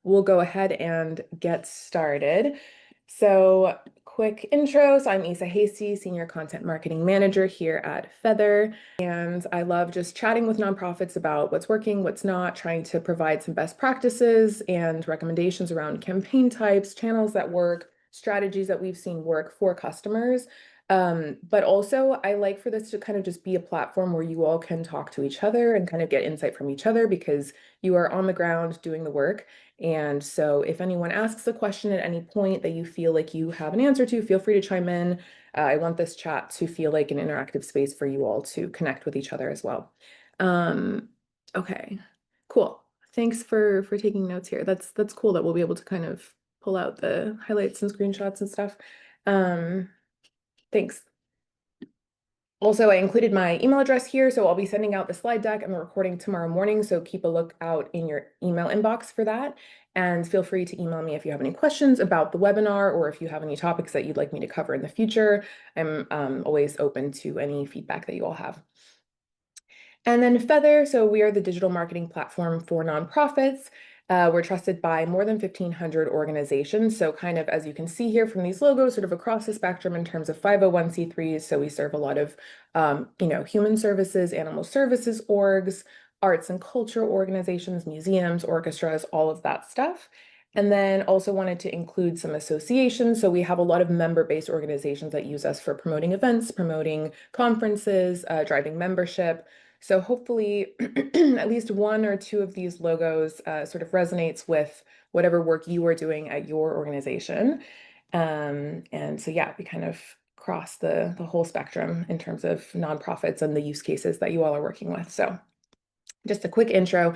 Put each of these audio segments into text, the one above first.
we'll go ahead and get started. So, quick intro. So, I'm Isa Hasty, Senior Content Marketing Manager here at Feathr. And I love just chatting with nonprofits about what's working, what's not, trying to provide some best practices and recommendations around campaign types, channels that work, strategies that we've seen work for customers. But also, I like for this to kind of just be a platform where you all can talk to each other and kind of get insight from each other because you are on the ground doing the work. And so, if anyone asks a question at any point that you feel like you have an answer to, feel free to chime in. I want this chat to feel like an interactive space for you all to connect with each other as well. Um, okay, cool. Thanks for taking notes here. That's cool that we'll be able to kind of pull out the highlights and screenshots and stuff. Thanks. Also, I included my email address here, so I'll be sending out the slide deck and the recording tomorrow morning, so keep a lookout in your email inbox for that. And feel free to email me if you have any questions about the webinar or if you have any topics that you'd like me to cover in the future. I'm always open to any feedback that you all have. And then Feathr, so we are the digital marketing platform for nonprofits. We're trusted by more than 1,500 organizations. So kind of as you can see here from these logos, sort of across the spectrum in terms of 501(c)(3)s. So we serve a lot of, human services, animal services orgs, arts and culture organizations, museums, orchestras, all of that stuff. And then also wanted to include some associations. So we have a lot of member-based organizations that use us for promoting events, promoting conferences, driving membership. So hopefully at least one or two of these logos sort of resonates with whatever work you are doing at your organization. And so yeah, we kind of cross the whole spectrum in terms of nonprofits and the use cases that you all are working with. So just a quick intro.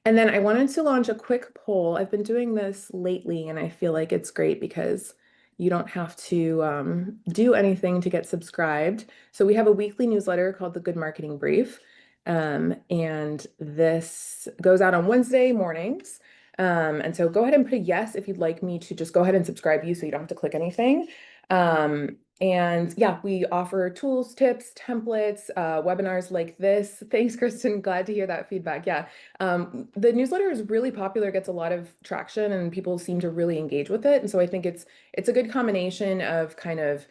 And then I wanted to launch a quick poll. I've been doing this lately and I feel like it's great because you don't have to do anything to get subscribed. So we have a weekly newsletter called the Good Marketing Brief. And this goes out on Wednesday mornings. And so go ahead and put a yes if you'd like me to just go ahead and subscribe you so you don't have to click anything. And yeah, we offer tools, tips, templates, webinars like this. Thanks, Kristen. Glad to hear that feedback. Yeah. The newsletter is really popular, gets a lot of traction, and people seem to really engage with it. And so I think it's a good combination of kind of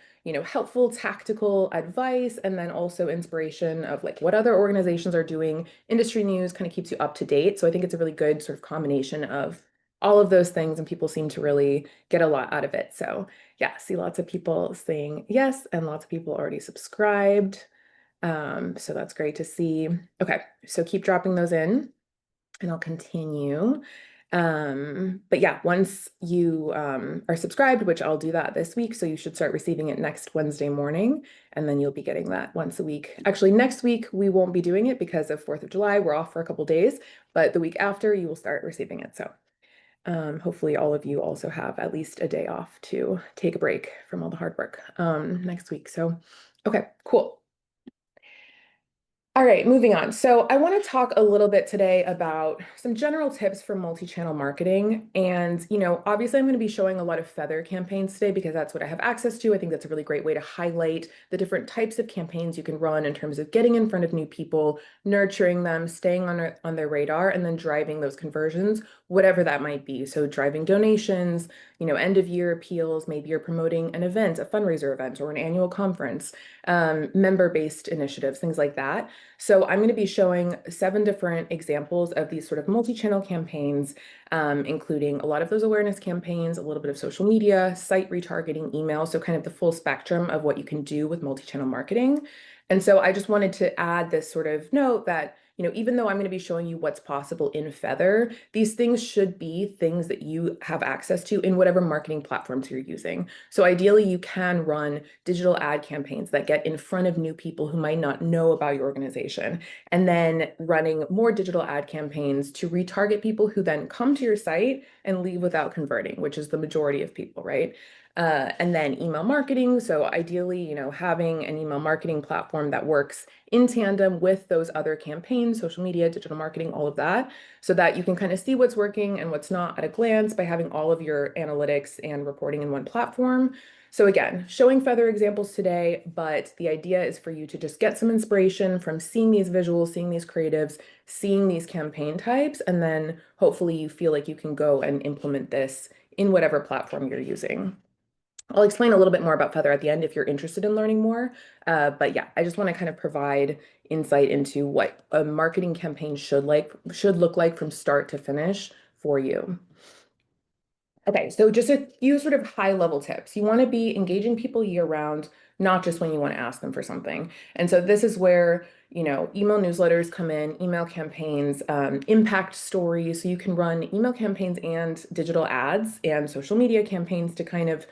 helpful tactical advice and then also inspiration of like what other organizations are doing. Industry news kind of keeps you up to date. So I think it's a really good sort of combination of all of those things, and people seem to really get a lot out of it. So yeah, see lots of people saying yes, and lots of people already subscribed. So that's great to see. Okay, so keep dropping those in and I'll continue. But yeah, once you are subscribed, which I'll do that this week, so you should start receiving it next Wednesday morning, and then you'll be getting that once a week. Actually, next week we won't be doing it because of 4th of July. We're off for a couple days, but the week after you will start receiving it. So hopefully all of you also have at least a day off to take a break from all the hard work next week. So, okay, cool. All right, moving on. So I want to talk a little bit today about some general tips for multi-channel marketing. And, obviously I'm going to be showing a lot of Feathr campaigns today because that's what I have access to. I think that's a really great way to highlight the different types of campaigns you can run in terms of getting in front of new people, nurturing them, staying on their radar, and then driving those conversions, whatever that might be. So driving donations, end of year appeals, maybe you're promoting an event, a fundraiser event, or an annual conference, member-based initiatives, things like that. So I'm going to be showing 7 different examples of these sort of multi-channel campaigns, including a lot of those awareness campaigns, a little bit of social media, site retargeting, email, so kind of the full spectrum of what you can do with multi-channel marketing. And so I just wanted to add this sort of note that even though I'm going to be showing you what's possible in Feathr, these things should be things that you have access to in whatever marketing platforms you're using. So ideally, you can run digital ad campaigns that get in front of new people who might not know about your organization, and then running more digital ad campaigns to retarget people who then come to your site and leave without converting, which is the majority of people, right? And then email marketing. So ideally, having an email marketing platform that works in tandem with those other campaigns, social media, digital marketing, all of that, so that you can kind of see what's working and what's not at a glance by having all of your analytics and reporting in one platform. So again, showing Feathr examples today, but the idea is for you to just get some inspiration from seeing these visuals, seeing these creatives, seeing these campaign types, and then hopefully you feel like you can go and implement this in whatever platform you're using. I'll explain a little bit more about Feathr at the end if you're interested in learning more. But yeah, I just want to kind of provide insight into what a marketing campaign should look like from start to finish for you. Okay, so just a few sort of high level tips. You want to be engaging people year round, not just when you want to ask them for something. And so this is where, email newsletters come in, email campaigns, impact stories. So you can run email campaigns and digital ads and social media campaigns to kind of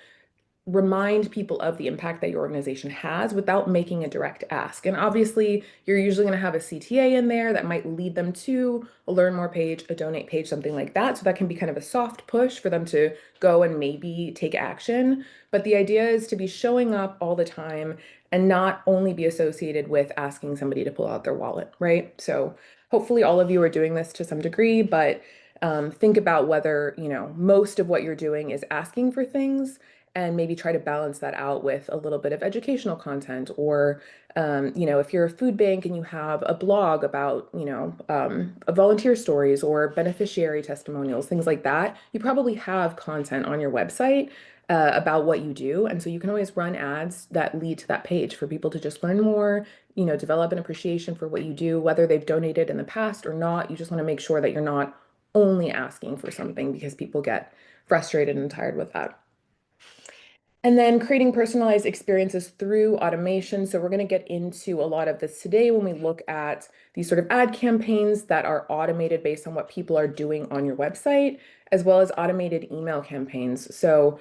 remind people of the impact that your organization has without making a direct ask. And obviously, you're usually going to have a CTA in there that might lead them to a learn more page, a donate page, something like that. So that can be kind of a soft push for them to go and maybe take action. But the idea is to be showing up all the time and not only be associated with asking somebody to pull out their wallet, right? So hopefully all of you are doing this to some degree, but think about whether, most of what you're doing is asking for things and maybe try to balance that out with a little bit of educational content. Or, if you're a food bank and you have a blog about, volunteer stories or beneficiary testimonials, things like that, you probably have content on your website about what you do. And so you can always run ads that lead to that page for people to just learn more, develop an appreciation for what you do, whether they've donated in the past or not. You just want to make sure that you're not only asking for something because people get frustrated and tired with that. And then creating personalized experiences through automation. So we're going to get into a lot of this today when we look at these sort of ad campaigns that are automated based on what people are doing on your website, as well as automated email campaigns. So,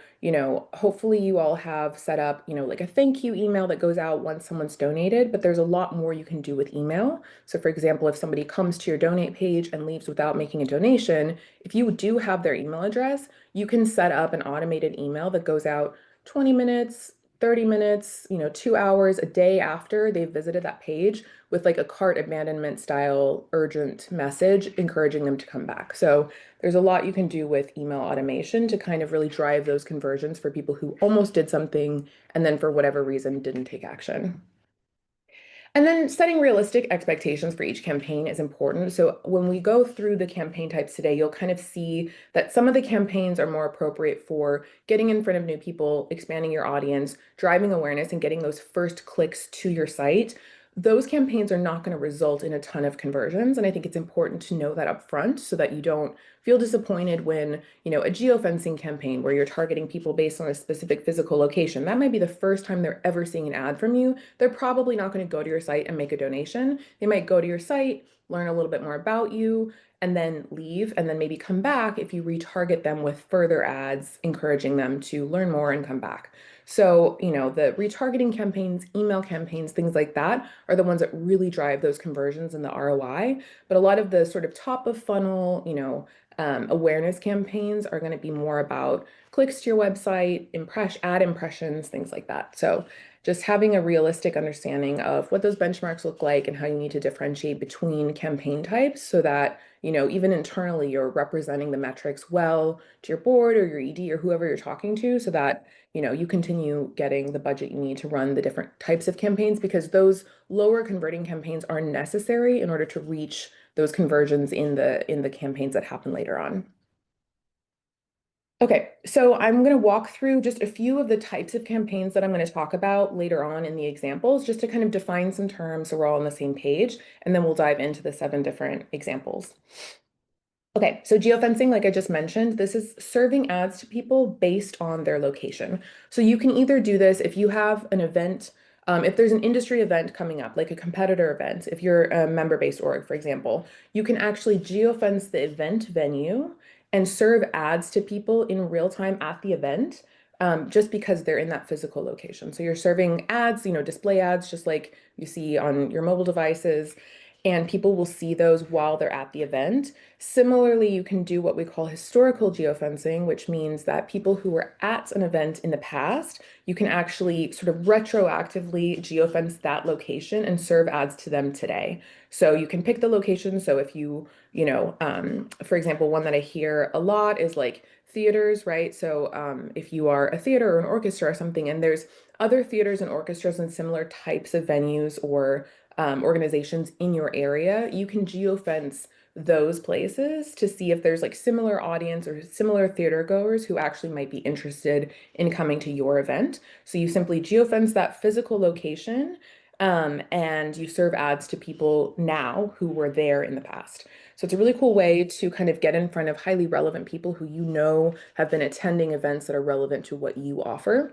hopefully you all have set up, like a thank you email that goes out once someone's donated, but there's a lot more you can do with email. So for example, if somebody comes to your donate page and leaves without making a donation, if you do have their email address, you can set up an automated email that goes out 20 minutes, 30 minutes, 2 hours a day after they've visited that page with like a cart abandonment style urgent message encouraging them to come back. So there's a lot you can do with email automation to kind of really drive those conversions for people who almost did something and then for whatever reason didn't take action. And then setting realistic expectations for each campaign is important. So when we go through the campaign types today, you'll kind of see that some of the campaigns are more appropriate for getting in front of new people, expanding your audience, driving awareness, and getting those first clicks to your site. Those campaigns are not going to result in a ton of conversions. And I think it's important to know that up front so that you don't feel disappointed when, a geofencing campaign where you're targeting people based on a specific physical location. That might be the first time they're ever seeing an ad from you. They're probably not going to go to your site and make a donation. They might go to your site, learn a little bit more about you, and then leave, and then maybe come back if you retarget them with further ads, encouraging them to learn more and come back. So, the retargeting campaigns, email campaigns, things like that are the ones that really drive those conversions and the ROI. But a lot of the sort of top of funnel, awareness campaigns are going to be more about clicks to your website, ad impressions, things like that. So just having a realistic understanding of what those benchmarks look like and how you need to differentiate between campaign types so that, even internally you're representing the metrics well to your board or your ED or whoever you're talking to so that, you continue getting the budget you need to run the different types of campaigns because those lower converting campaigns are necessary in order to reach those conversions in the campaigns that happen later on. Okay, so I'm going to walk through just a few of the types of campaigns that I'm going to talk about later on in the examples, just to kind of define some terms so we're all on the same page, and then we'll dive into the 7 different examples. Okay, so geofencing, like I just mentioned, this is serving ads to people based on their location. So you can either do this if you have an event, if there's an industry event coming up, like a competitor event, if you're a member-based org, for example, you can actually geofence the event venue and serve ads to people in real time at the event, just because they're in that physical location. So you're serving ads, display ads, just like you see on your mobile devices. and people will see those while they're at the event. Similarly, you can do what we call historical geofencing, which means that people who were at an event in the past, you can actually sort of retroactively geofence that location and serve ads to them today. So you can pick the location. So if for example, one that I hear a lot is like theaters, right? So if you are a theater or an orchestra or something, and there's other theaters and orchestras and similar types of venues or organizations in your area, you can geofence those places to see if there's like similar audience or similar theater goers who actually might be interested in coming to your event. So you simply geofence that physical location, and you serve ads to people now who were there in the past. So it's a really cool way to kind of get in front of highly relevant people who you know have been attending events that are relevant to what you offer.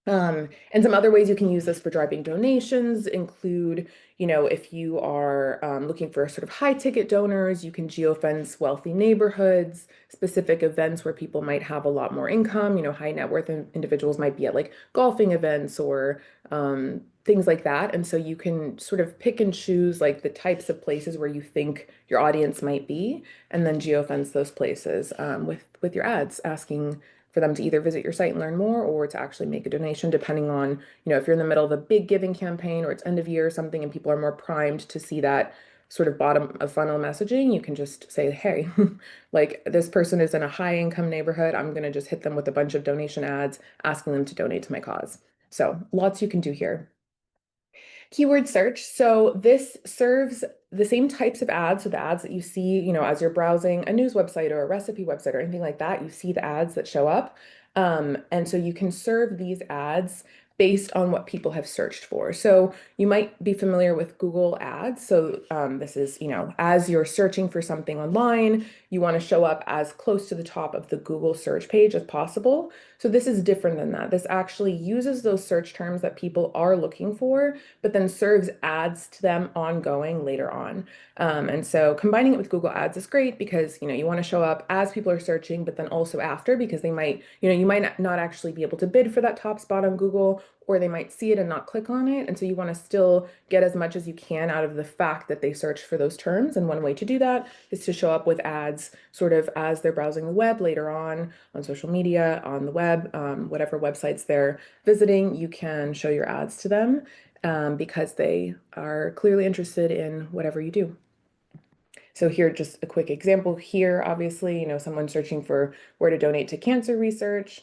And some other ways you can use this for driving donations include, if you are looking for sort of high ticket donors, you can geofence wealthy neighborhoods, specific events where people might have a lot more income. High net worth individuals might be at like golfing events or things like that. And so you can sort of pick and choose like the types of places where you think your audience might be, and then geofence those places with your ads, asking for them to either visit your site and learn more or to actually make a donation, depending on, if you're in the middle of a big giving campaign or it's end of year or something and people are more primed to see that sort of bottom of funnel messaging, you can just say, hey, like this person is in a high income neighborhood. I'm going to just hit them with a bunch of donation ads asking them to donate to my cause. So lots you can do here. Keyword search. So this serves the same types of ads. So the ads that you see, as you're browsing a news website or a recipe website or anything like that, you see the ads that show up. And so you can serve these ads based on what people have searched for. So you might be familiar with Google Ads. So this is, as you're searching for something online, you want to show up as close to the top of the Google search page as possible. So this is different than that. This actually uses those search terms that people are looking for, but then serves ads to them ongoing later on. And so combining it with Google Ads is great because, you want to show up as people are searching, but then also after, because they might, you might not actually be able to bid for that top spot on Google, or they might see it and not click on it. And so you want to still get as much as you can out of the fact that they search for those terms. And one way to do that is to show up with ads sort of as they're browsing the web later on social media, on the web, whatever websites they're visiting, you can show your ads to them because they are clearly interested in whatever you do. So here, just a quick example here, obviously, someone searching for where to donate to cancer research.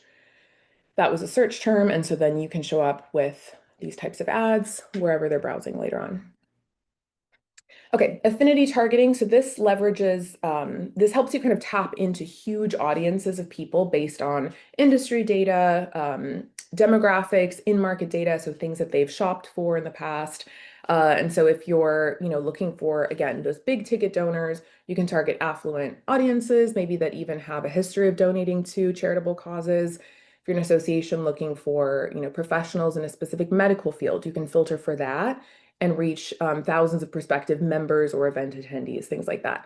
That was a search term. And so then you can show up with these types of ads wherever they're browsing later on. Okay, affinity targeting. So this leverages, this helps you kind of tap into huge audiences of people based on industry data, demographics, in-market data, so things that they've shopped for in the past. And so if you're, looking for, again, those big ticket donors, you can target affluent audiences, maybe that even have a history of donating to charitable causes. If you're an association looking for, professionals in a specific medical field, you can filter for that and reach thousands of prospective members or event attendees, things like that.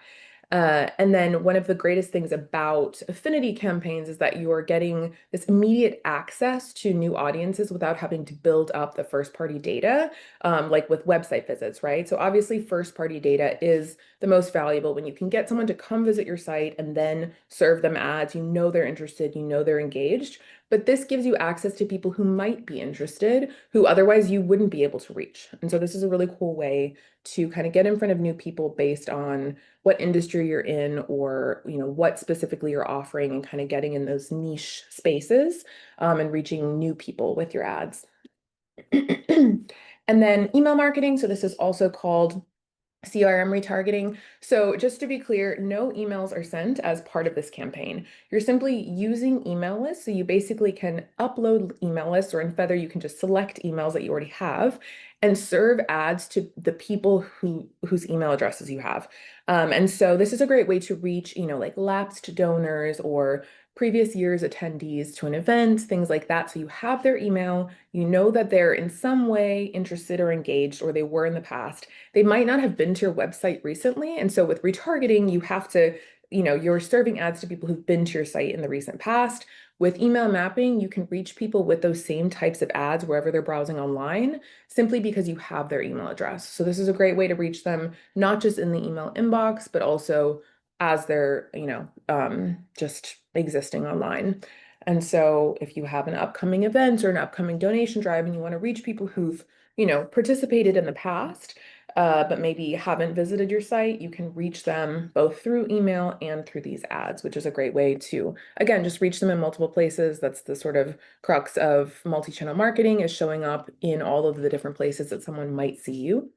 And then one of the greatest things about affinity campaigns is that you are getting this immediate access to new audiences without having to build up the first party data, like with website visits, right? So obviously first party data is the most valuable when you can get someone to come visit your site and then serve them ads. They're interested, they're engaged. But this gives you access to people who might be interested, who otherwise you wouldn't be able to reach. And so this is a really cool way to kind of get in front of new people based on what industry you're in or, what specifically you're offering and kind of getting in those niche spaces and reaching new people with your ads. And then email marketing. So this is also called CRM retargeting. So just to be clear, no emails are sent as part of this campaign. You're simply using email lists. So you basically can upload email lists, or in Feathr, you can just select emails that you already have and serve ads to the people whose email addresses you have. And so this is a great way to reach, like lapsed donors or previous year's attendees to an event, things like that. So you have their email, that they're in some way interested or engaged, or they were in the past. They might not have been to your website recently. And so with retargeting, you have to you're serving ads to people who've been to your site in the recent past. With email mapping, you can reach people with those same types of ads wherever they're browsing online, simply because you have their email address. So this is a great way to reach them, not just in the email inbox, but also as they're, just existing online. And so if you have an upcoming event or an upcoming donation drive and you want to reach people who've, participated in the past, but maybe haven't visited your site, you can reach them both through email and through these ads, which is a great way to, again, just reach them in multiple places. That's the sort of crux of multi-channel marketing, is showing up in all of the different places that someone might see you.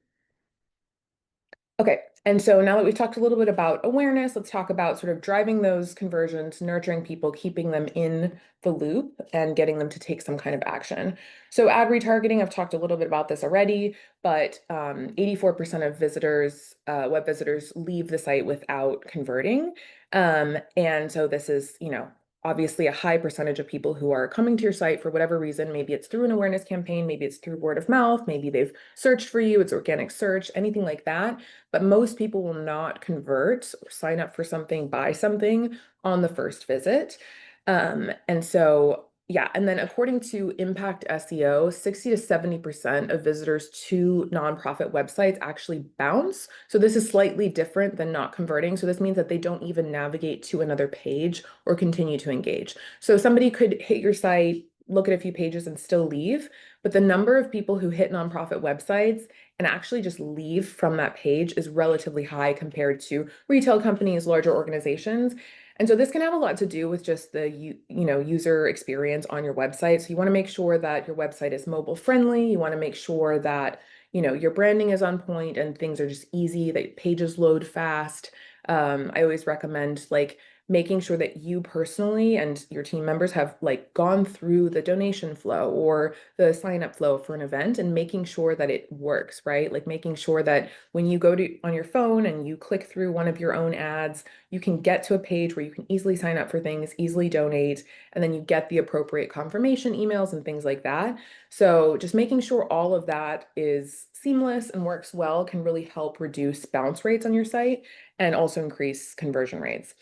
Okay, and so now that we've talked a little bit about awareness, let's talk about sort of driving those conversions, nurturing people, keeping them in the loop, and getting them to take some kind of action. So ad retargeting, I've talked a little bit about this already, but 84% of visitors, web visitors, leave the site without converting. And so this is, obviously a high percentage of people who are coming to your site for whatever reason. Maybe it's through an awareness campaign, maybe it's through word of mouth, maybe they've searched for you, it's organic search, anything like that. But most people will not convert or sign up for something, buy something on the first visit. And so, yeah, and then according to Impact SEO, 60 to 70% of visitors to nonprofit websites actually bounce. So this is slightly different than not converting. So this means that they don't even navigate to another page or continue to engage. So somebody could hit your site, look at a few pages and still leave, but the number of people who hit nonprofit websites and actually just leave from that page is relatively high compared to retail companies, larger organizations. And so this can have a lot to do with just the user experience on your website. So you want to make sure that your website is mobile friendly. You want to make sure that your branding is on point and things are just easy, that pages load fast. I always recommend making sure that you personally and your team members have gone through the donation flow or the sign up flow for an event and making sure that it works, right? Like making sure that when you go to on your phone and you click through one of your own ads, you can get to a page where you can easily sign up for things, easily donate, and then you get the appropriate confirmation emails and things like that. So just making sure all of that is seamless and works well can really help reduce bounce rates on your site and also increase conversion rates.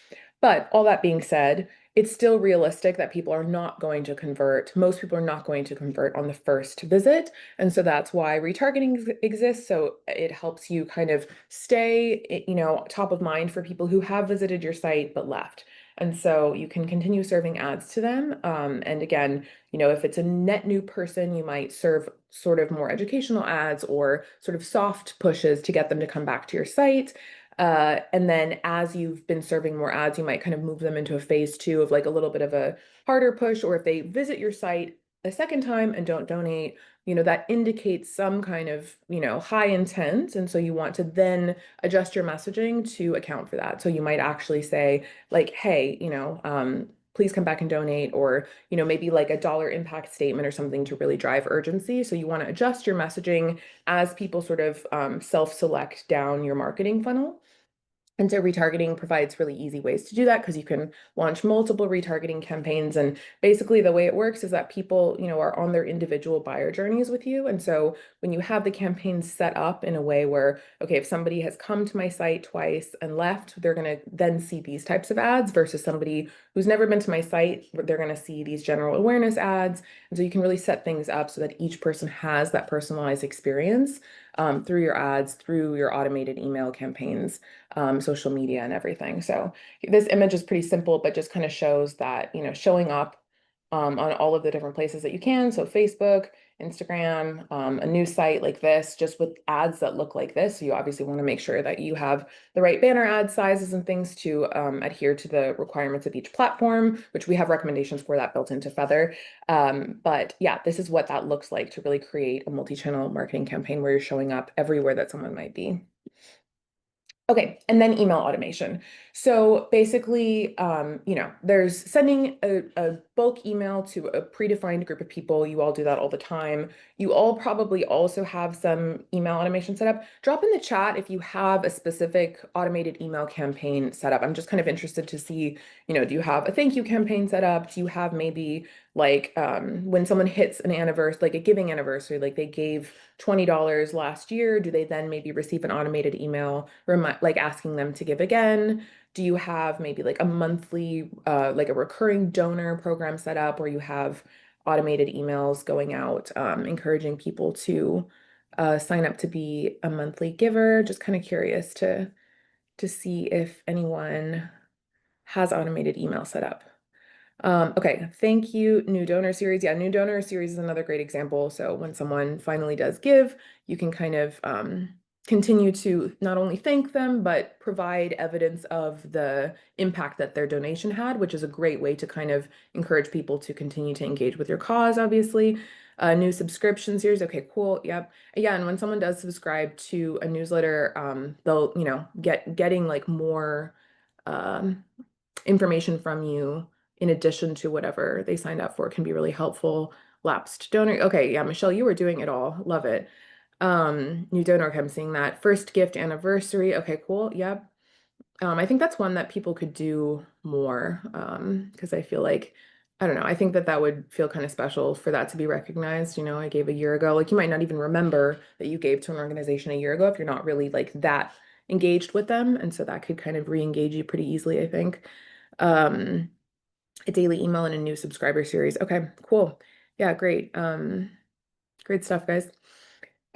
But all that being said, it's still realistic that people are not going to convert. Most people are not going to convert on the first visit. And so that's why retargeting exists. So it helps you kind of stay, top of mind for people who have visited your site but left. And so you can continue serving ads to them. And again, if it's a net new person, you might serve sort of more educational ads or sort of soft pushes to get them to come back to your site. And then as you've been serving more ads, you might kind of move them into a phase two of a little bit of a harder push, or if they visit your site a second time and don't donate, that indicates some kind of, high intent. And so you want to then adjust your messaging to account for that. So you might actually say hey, please come back and donate, or, maybe a dollar impact statement or something to really drive urgency. So you want to adjust your messaging as people sort of self-select down your marketing funnel. And so retargeting provides really easy ways to do that because you can launch multiple retargeting campaigns. And basically the way it works is that people, are on their individual buyer journeys with you. And so when you have the campaigns set up in a way where, okay, if somebody has come to my site twice and left, they're going to then see these types of ads versus somebody who's never been to my site, they're going to see these general awareness ads. And so you can really set things up so that each person has that personalized experience through your ads, through your automated email campaigns, social media and everything. So this image is pretty simple, but just kind of shows that, showing up on all of the different places that you can. So Facebook, Instagram, a new site like this, just with ads that look like this. So you obviously want to make sure that you have the right banner ad sizes and things to adhere to the requirements of each platform, which we have recommendations for that built into Feathr. But yeah, this is what that looks like to really create a multi-channel marketing campaign where you're showing up everywhere that someone might be. Okay, and then email automation. So basically, there's sending a bulk email to a predefined group of people. You all do that all the time. You all probably also have some email automation set up. Drop in the chat if you have a specific automated email campaign set up. I'm just kind of interested to see, do you have a thank you campaign set up? Do you have maybe when someone hits an anniversary, like a giving anniversary, like they gave $20 last year, do they then maybe receive an automated email like asking them to give again? Do you have maybe like a monthly, like a recurring donor program set up where you have automated emails going out, encouraging people to sign up to be a monthly giver? Just kind of curious to see if anyone has automated email set up. Okay, thank you, new donor series. Yeah, new donor series is another great example. So when someone finally does give, you can kind of continue to not only thank them, but provide evidence of the impact that their donation had, which is a great way to kind of encourage people to continue to engage with your cause, obviously. New subscription series. Okay, cool. Yep. Yeah, and when someone does subscribe to a newsletter, they'll, getting like more um, information from you in addition to whatever they signed up for can be really helpful. Lapsed donor. Okay, yeah, Michelle, you were doing it all. Love it. New donor, okay, I'm seeing that. First gift anniversary. Okay, cool. Yep. I think that's one that people could do more because I feel like, I don't know, I think that that would feel kind of special for that to be recognized. I gave a year ago. Like you might not even remember that you gave to an organization a year ago if you're not really like that engaged with them. And so that could kind of re-engage you pretty easily, I think. Um, a daily email and a new subscriber series. Okay, cool. Yeah, great. Great stuff, guys.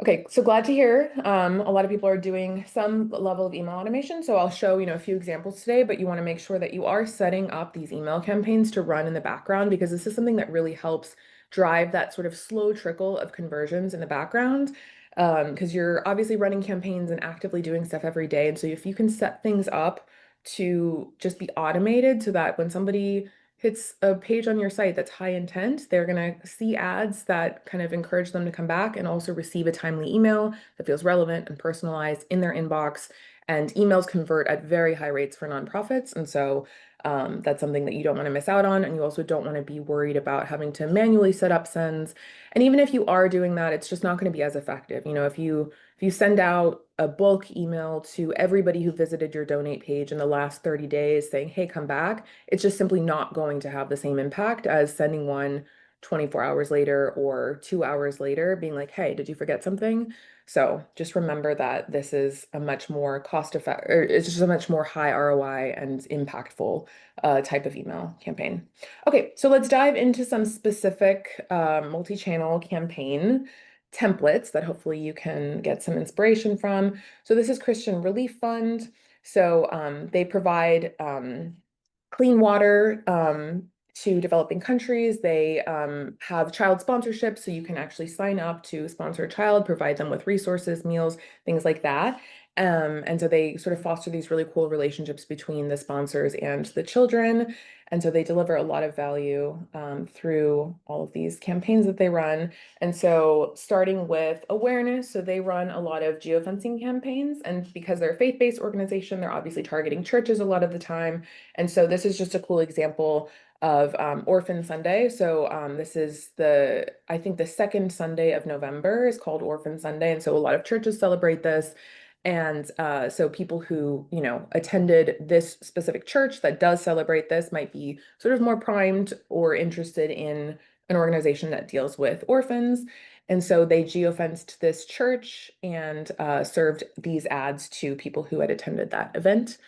Okay, so glad to hear. A lot of people are doing some level of email automation. So I'll show, a few examples today, but you want to make sure that you are setting up these email campaigns to run in the background because this is something that really helps drive that sort of slow trickle of conversions in the background. Because you're obviously running campaigns and actively doing stuff every day. And so if you can set things up to just be automated so that when somebody hits a page on your site that's high intent, they're going to see ads that kind of encourage them to come back and also receive a timely email that feels relevant and personalized in their inbox. And emails convert at very high rates for nonprofits. And so that's something that you don't want to miss out on. And you also don't want to be worried about having to manually set up sends. And even if you are doing that, it's just not going to be as effective. If you send out a bulk email to everybody who visited your donate page in the last 30 days saying, hey, come back, it's just simply not going to have the same impact as sending one 24 hours later or 2 hours later being like, hey, did you forget something? So just remember that this is a much more cost effective, or it's just a much more high ROI and impactful type of email campaign. Okay, so let's dive into some specific multi-channel campaign templates that hopefully you can get some inspiration from. So this is Christian Relief Fund. So they provide clean water to developing countries. They have child sponsorship, so you can actually sign up to sponsor a child, provide them with resources, meals, things like that. And so they sort of foster these really cool relationships between the sponsors and the children. And so they deliver a lot of value through all of these campaigns that they run. And so starting with awareness, so they run a lot of geofencing campaigns. And because they're a faith-based organization, they're obviously targeting churches a lot of the time. And so this is just a cool example of Orphan Sunday. So this is I think the second Sunday of November is called Orphan Sunday. And so a lot of churches celebrate this. And so people who, attended this specific church that does celebrate this might be sort of more primed or interested in an organization that deals with orphans. And so they geofenced this church and served these ads to people who had attended that event.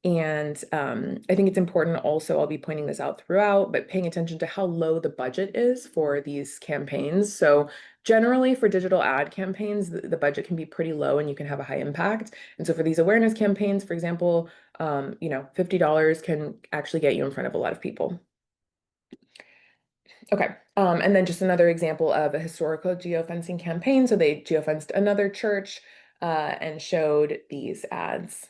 And I think it's important also, I'll be pointing this out throughout, but paying attention to how low the budget is for these campaigns. So generally for digital ad campaigns, the budget can be pretty low and you can have a high impact. And so for these awareness campaigns, for example, $50 can actually get you in front of a lot of people. Okay, and then just another example of a historical geofencing campaign. So they geofenced another church and showed these ads.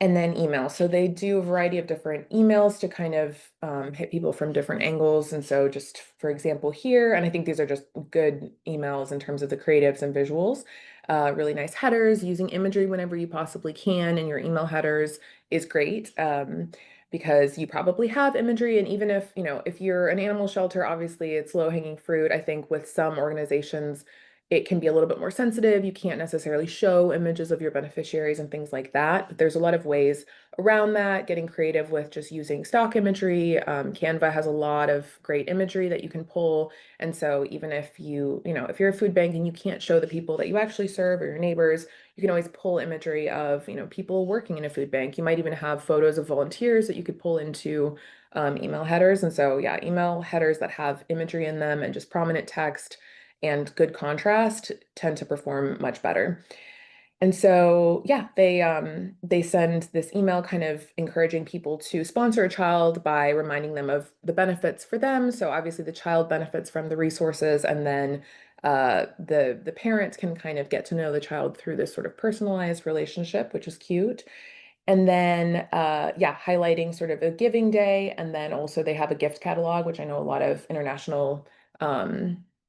And then email. So they do a variety of different emails to kind of hit people from different angles. And so just for example here, and I think these are just good emails in terms of the creatives and visuals, really nice headers, using imagery whenever you possibly can in your email headers is great. Because you probably have imagery, and even if you're an animal shelter, obviously it's low-hanging fruit. I think with some organizations, it can be a little bit more sensitive. You can't necessarily show images of your beneficiaries and things like that. But there's a lot of ways around that, getting creative with just using stock imagery. Canva has a lot of great imagery that you can pull. And so even if if you're a food bank and you can't show the people that you actually serve or your neighbors, you can always pull imagery of, people working in a food bank. You might even have photos of volunteers that you could pull into email headers. And so, yeah, email headers that have imagery in them and just prominent text and good contrast tend to perform much better. And so, yeah, they send this email kind of encouraging people to sponsor a child by reminding them of the benefits for them. So obviously the child benefits from the resources, and then the parents can kind of get to know the child through this sort of personalized relationship, which is cute. And then, yeah, highlighting sort of a giving day. And then also they have a gift catalog, which I know a lot of international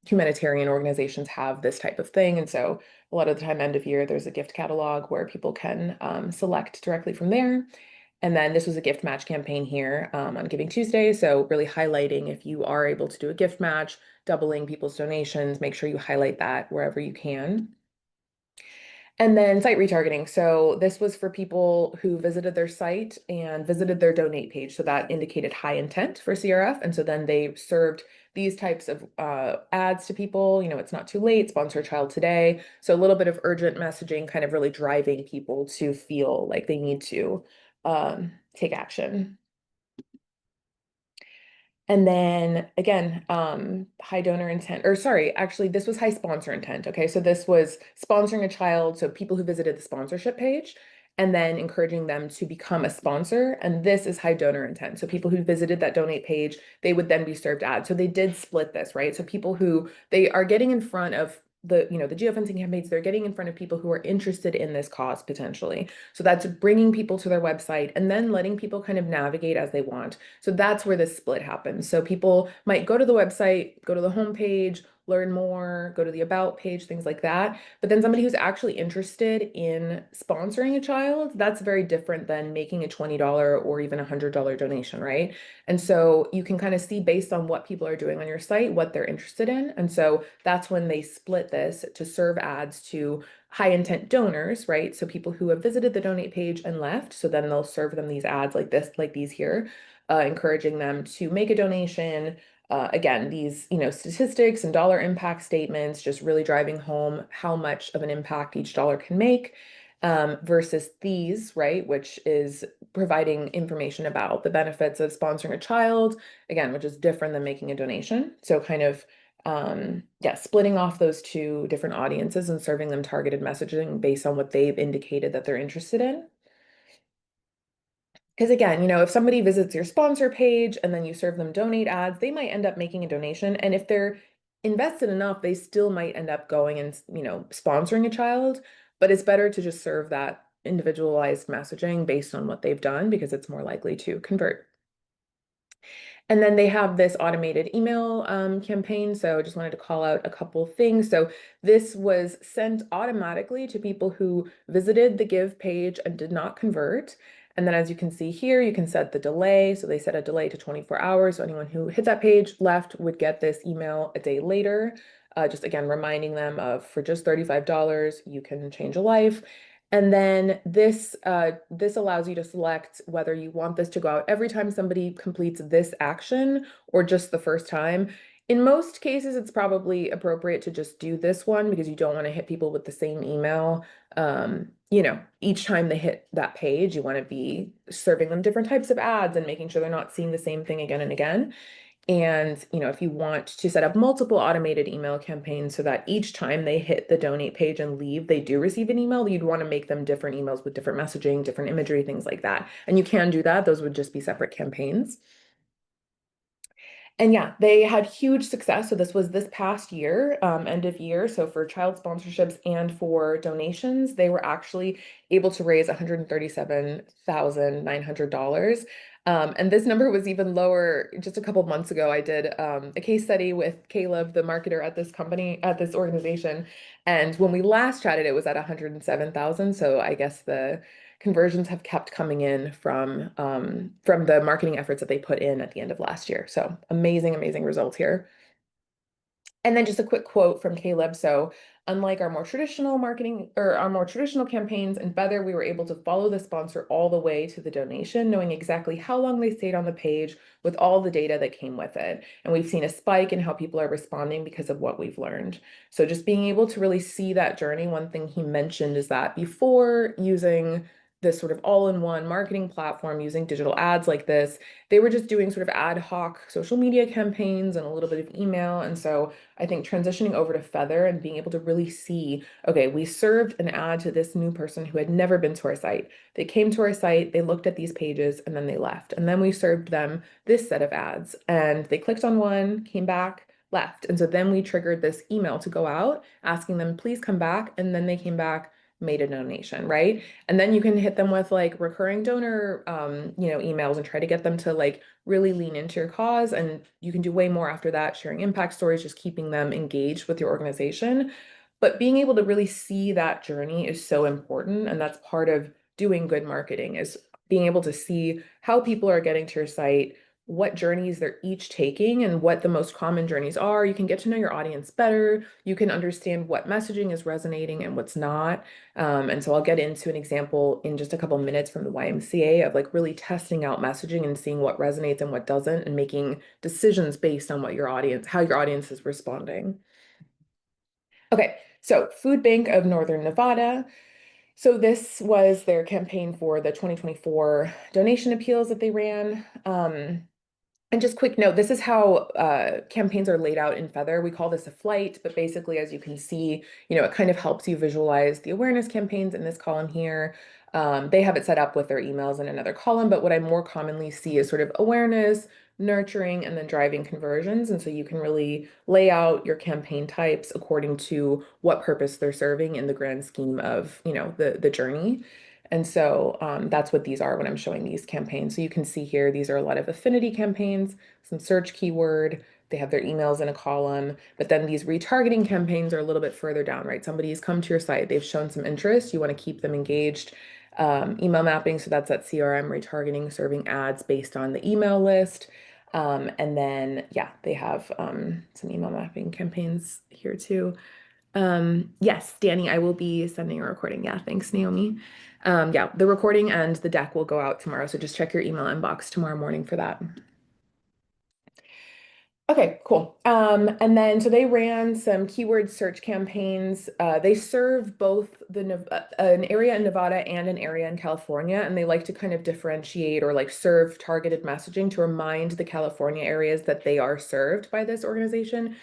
humanitarian organizations have this type of thing. And so a lot of the time, end of year, there's a gift catalog where people can select directly from there. And then this was a gift match campaign here on Giving Tuesday. So really highlighting if you are able to do a gift match, doubling people's donations, make sure you highlight that wherever you can. And then site retargeting. So this was for people who visited their site and visited their donate page. So that indicated high intent for CRF. And so then they served these types of ads to people. It's not too late, sponsor a child today. So a little bit of urgent messaging, kind of really driving people to feel like they need to take action. And then again, high donor intent, or sorry, actually, this was high sponsor intent. Okay, so this was sponsoring a child, so people who visited the sponsorship page, and then encouraging them to become a sponsor. And this is high donor intent. So people who visited that donate page, they would then be served ads. So they did split this, right? So people who they are getting in front of the geofencing campaigns, they're getting in front of people who are interested in this cause potentially. So that's bringing people to their website and then letting people kind of navigate as they want. So that's where this split happens. So people might go to the website, go to the homepage, learn more, go to the about page, things like that. But then somebody who's actually interested in sponsoring a child, that's very different than making a $20 or even $100 donation, right? And so you can kind of see based on what people are doing on your site, what they're interested in. And so that's when they split this to serve ads to high intent donors, right? So people who have visited the donate page and left. So then they'll serve them these ads like this, like these here, encouraging them to make a donation. Again, these, statistics and dollar impact statements, just really driving home how much of an impact each dollar can make, versus these, right, which is providing information about the benefits of sponsoring a child, again, which is different than making a donation. So kind of, yeah, splitting off those two different audiences and serving them targeted messaging based on what they've indicated that they're interested in. Because again, if somebody visits your sponsor page and then you serve them donate ads, they might end up making a donation. And if they're invested enough, they still might end up going and, sponsoring a child. But it's better to just serve that individualized messaging based on what they've done because it's more likely to convert. And then they have this automated email campaign. So I just wanted to call out a couple things. So this was sent automatically to people who visited the Give page and did not convert. And then as you can see here, you can set the delay. So they set a delay to 24 hours. So anyone who hit that page left would get this email a day later. Just again, reminding them of for just $35, you can change a life. And then this allows you to select whether you want this to go out every time somebody completes this action or just the first time. In most cases, it's probably appropriate to just do this one because you don't want to hit people with the same email. Each time they hit that page, you want to be serving them different types of ads and making sure they're not seeing the same thing again and again. And, if you want to set up multiple automated email campaigns so that each time they hit the donate page and leave, they do receive an email, you'd want to make them different emails with different messaging, different imagery, things like that. And you can do that. Those would just be separate campaigns. And yeah, they had huge success. So this was this past year, end of year. So for child sponsorships and for donations, they were actually able to raise $137,900. And this number was even lower just a couple months ago. I did a case study with Caleb, the marketer at this company, at this organization. And when we last chatted, it was at 107,000. So I guess the conversions have kept coming in from the marketing efforts that they put in at the end of last year. So amazing, amazing results here. And then just a quick quote from Caleb. So, unlike our more traditional marketing or our more traditional campaigns in Feathr, we were able to follow the sponsor all the way to the donation, knowing exactly how long they stayed on the page with all the data that came with it. And we've seen a spike in how people are responding because of what we've learned. So, just being able to really see that journey, one thing he mentioned is that before using this sort of all-in-one marketing platform using digital ads like this, they were just doing sort of ad hoc social media campaigns and a little bit of email. And so I think transitioning over to Feathr and being able to really see, okay, we served an ad to this new person who had never been to our site. They came to our site, they looked at these pages, and then they left. And then we served them this set of ads, and they clicked on one, came back, left. And so then we triggered this email to go out asking them, please come back. And then they came back, made a donation, right? And then you can hit them with like recurring donor, emails and try to get them to like really lean into your cause. And you can do way more after that, sharing impact stories, just keeping them engaged with your organization. But being able to really see that journey is so important. And that's part of doing good marketing is being able to see how people are getting to your site, what journeys they're each taking and what the most common journeys are. You can get to know your audience better. You can understand what messaging is resonating and what's not. And so I'll get into an example in just a couple minutes from the YMCA of like really testing out messaging and seeing what resonates and what doesn't, and making decisions based on what your audience, how your audience is responding. Okay, so Food Bank of Northern Nevada. So this was their campaign for the 2024 donation appeals that they ran. And just quick note, this is how campaigns are laid out in Feathr. We call this a flight, but basically, as you can see, it kind of helps you visualize the awareness campaigns in this column here. They have it set up with their emails in another column, but what I more commonly see is sort of awareness, nurturing, and then driving conversions. And so you can really lay out your campaign types according to what purpose they're serving in the grand scheme of, the journey. And so that's what these are when I'm showing these campaigns. So you can see here, these are a lot of affinity campaigns, some search keyword, they have their emails in a column, but then these retargeting campaigns are a little bit further down, right? Somebody's come to your site, they've shown some interest, you want to keep them engaged. Email mapping, so that's that CRM retargeting, serving ads based on the email list. And then, yeah, they have some email mapping campaigns here too. Yes, Danny, I will be sending a recording. Yeah, thanks, Naomi. Yeah, the recording and the deck will go out tomorrow, so just check your email inbox tomorrow morning for that. Okay, cool. And then so they ran some keyword search campaigns. They serve both an area in Nevada and an area in California, and they like to kind of differentiate or like serve targeted messaging to remind the California areas that they are served by this organization.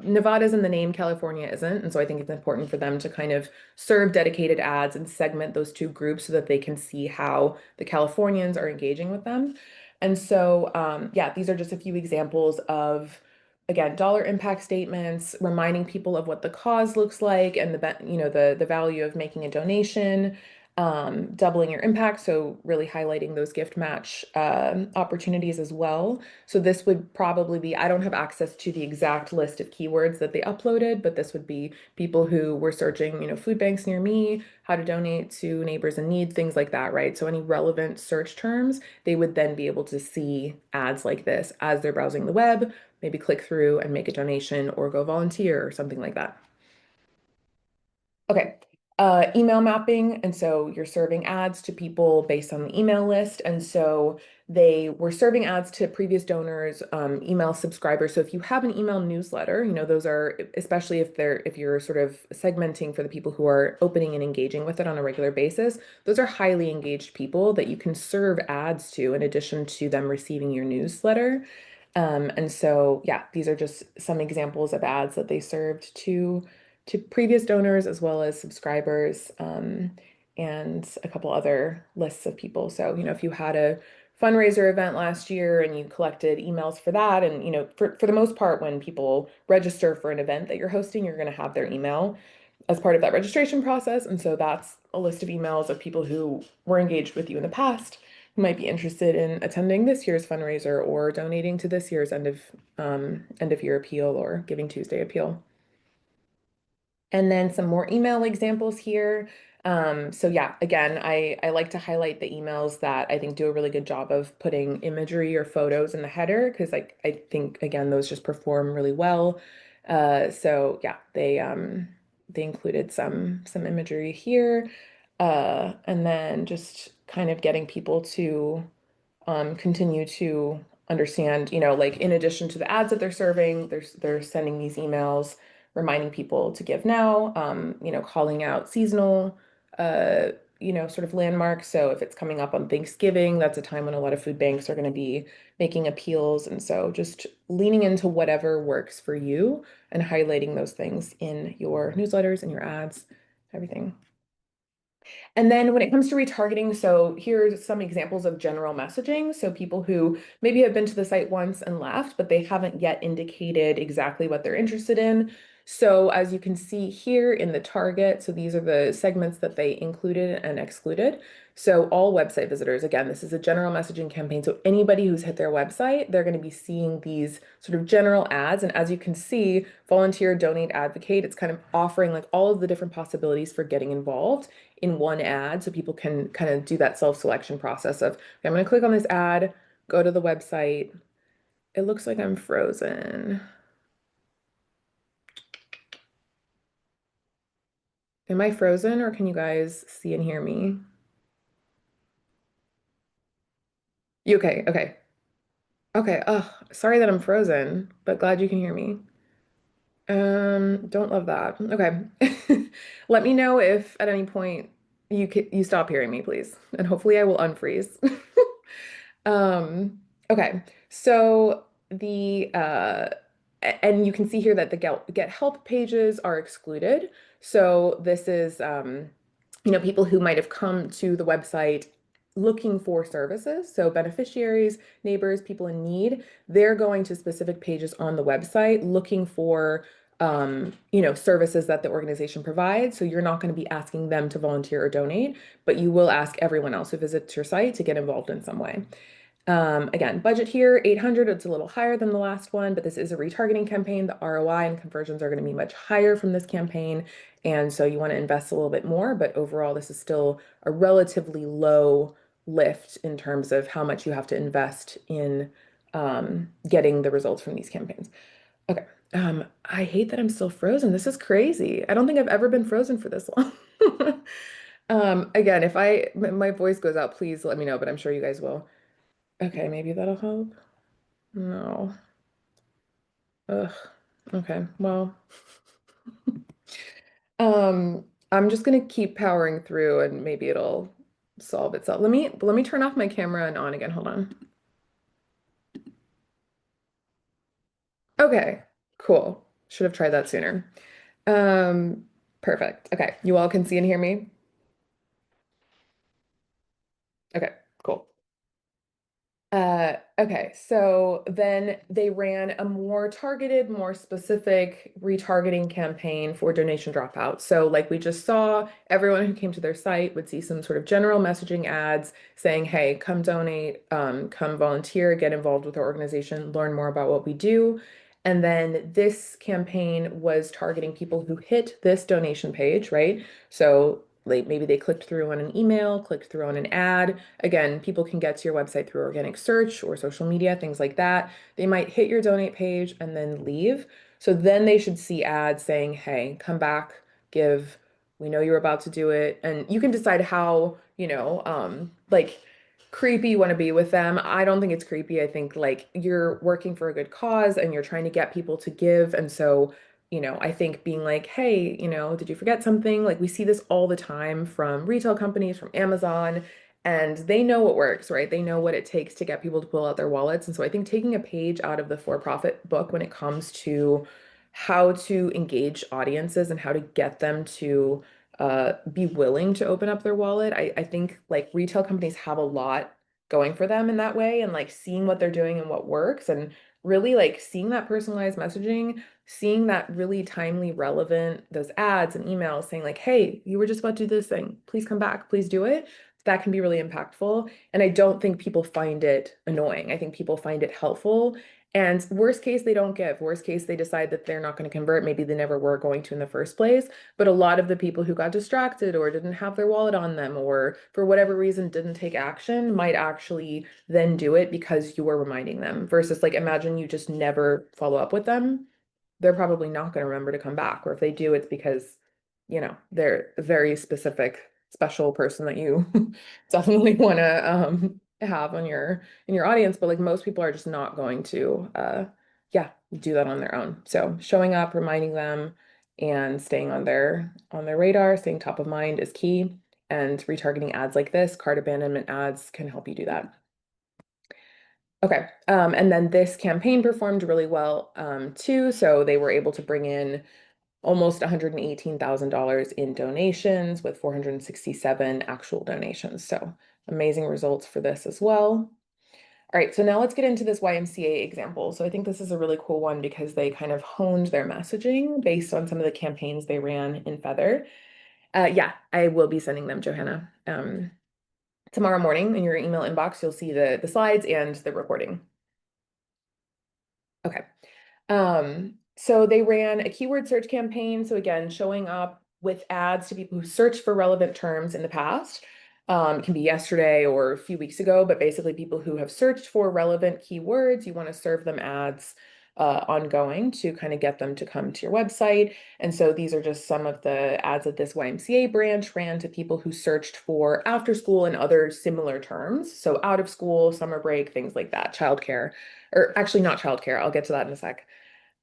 Nevada's in the name, California isn't, and so I think it's important for them to kind of serve dedicated ads and segment those two groups so that they can see how the Californians are engaging with them. And so, yeah, these are just a few examples of, again, dollar impact statements, reminding people of what the cause looks like and the value of making a donation, doubling your impact. So really highlighting those gift match opportunities as well. So this would probably be, I don't have access to the exact list of keywords that they uploaded, but this would be people who were searching, food banks near me, how to donate to neighbors in need, things like that, right? So any relevant search terms, they would then be able to see ads like this as they're browsing the web, maybe click through and make a donation or go volunteer or something like that. Okay. Email mapping. And so you're serving ads to people based on the email list. And so they were serving ads to previous donors, email subscribers. So if you have an email newsletter, those are, especially if you're sort of segmenting for the people who are opening and engaging with it on a regular basis, those are highly engaged people that you can serve ads to in addition to them receiving your newsletter. And so, yeah, these are just some examples of ads that they served to previous donors as well as subscribers, and a couple other lists of people. So, if you had a fundraiser event last year and you collected emails for that, and, for the most part, when people register for an event that you're hosting, you're going to have their email as part of that registration process. And so that's a list of emails of people who were engaged with you in the past who might be interested in attending this year's fundraiser or donating to this year's end of year appeal or Giving Tuesday appeal. And then some more email examples here. So yeah, again, I like to highlight the emails that I think do a really good job of putting imagery or photos in the header because I think, again, those just perform really well. So yeah, they included some imagery here, and then just kind of getting people to continue to understand, like in addition to the ads that they're serving, they're sending these emails reminding people to give now, calling out seasonal, uh, sort of landmarks. So if it's coming up on Thanksgiving, that's a time when a lot of food banks are going to be making appeals. And so just leaning into whatever works for you and highlighting those things in your newsletters and your ads, everything. And then when it comes to retargeting, so here's some examples of general messaging. So people who maybe have been to the site once and left, but they haven't yet indicated exactly what they're interested in. So as you can see here in the target, so these are the segments that they included and excluded. So all website visitors, again, this is a general messaging campaign. So anybody who's hit their website, they're going to be seeing these sort of general ads. And as you can see, volunteer, donate, advocate, it's kind of offering like all of the different possibilities for getting involved in one ad so people can kind of do that self-selection process of, okay, I'm going to click on this ad, go to the website. It looks like I'm frozen. Am I frozen or can you guys see and hear me? You okay? Okay. Okay. Oh, sorry that I'm frozen, but glad you can hear me. Don't love that. Okay. Let me know if at any point you stop hearing me, please. And hopefully I will unfreeze. Okay. So and you can see here that the get help pages are excluded. So this is people who might have come to the website looking for services. So beneficiaries, neighbors, people in need, they're going to specific pages on the website looking for services that the organization provides. So you're not going to be asking them to volunteer or donate, but you will ask everyone else who visits your site to get involved in some way. Again, budget here, 800, it's a little higher than the last one, but this is a retargeting campaign. The ROI and conversions are going to be much higher from this campaign. And so you want to invest a little bit more, but overall, this is still a relatively low lift in terms of how much you have to invest in getting the results from these campaigns. Okay. I hate that I'm still frozen. This is crazy. I don't think I've ever been frozen for this long. Again, if my voice goes out, please let me know, but I'm sure you guys will. Okay, maybe that'll help. No. Ugh. Okay. Well, I'm just gonna keep powering through and maybe it'll solve itself. Let me turn off my camera and on again. Hold on. Okay, cool. Should have tried that sooner. Um, Perfect. Okay, you all can see and hear me? Okay, cool. Okay, so then they ran a more targeted, more specific retargeting campaign for donation dropout. So, like we just saw, everyone who came to their site would see some sort of general messaging ads saying, hey, come donate, come volunteer, get involved with our organization, learn more about what we do. And then this campaign was targeting people who hit this donation page, right? So, like maybe they clicked through on an email, clicked through on an ad. Again, people can get to your website through organic search or social media, things like that. They might hit your donate page and then leave. So then they should see ads saying, hey, come back, give, we know you're about to do it. And you can decide how, like creepy you want to be with them. I don't think it's creepy. I think like you're working for a good cause and you're trying to get people to give. And so I think being like, hey, did you forget something? Like we see this all the time from retail companies, from Amazon, and they know what works, right? They know what it takes to get people to pull out their wallets. And so I think taking a page out of the for-profit book when it comes to how to engage audiences and how to get them to be willing to open up their wallet, I think like retail companies have a lot going for them in that way and like seeing what they're doing and what works and really like seeing that personalized messaging, seeing that really timely, relevant, those ads and emails saying like, hey, you were just about to do this thing. Please come back. Please do it. That can be really impactful. And I don't think people find it annoying. I think people find it helpful. And worst case, they don't give. Worst case, they decide that they're not going to convert. Maybe they never were going to in the first place. But a lot of the people who got distracted or didn't have their wallet on them or for whatever reason didn't take action might actually then do it because you were reminding them versus like imagine you just never follow up with them they're probably not going to remember to come back. Or if they do, it's because, they're a very specific, special person that you definitely want to have on your audience. But like most people are just not going to yeah, do that on their own. So showing up, reminding them, and staying on their radar, staying top of mind is key. And retargeting ads like this, cart abandonment ads, can help you do that. Okay, and then this campaign performed really well too. So they were able to bring in almost $118,000 in donations with 467 actual donations. So amazing results for this as well. All right, so now let's get into this YMCA example. So I think this is a really cool one because they kind of honed their messaging based on some of the campaigns they ran in Feathr. Yeah, I will be sending them, Johanna. Tomorrow morning in your email inbox, you'll see the slides and the recording. Okay. So they ran a keyword search campaign. So again, showing up with ads to people who search for relevant terms in the past. It can be yesterday or a few weeks ago, but basically people who have searched for relevant keywords, you want to serve them ads ongoing to kind of get them to come to your website. And so these are just some of the ads that this YMCA branch ran to people who searched for after school and other similar terms. So out of school, summer break, things like that, childcare, or actually not childcare. I'll get to that in a sec.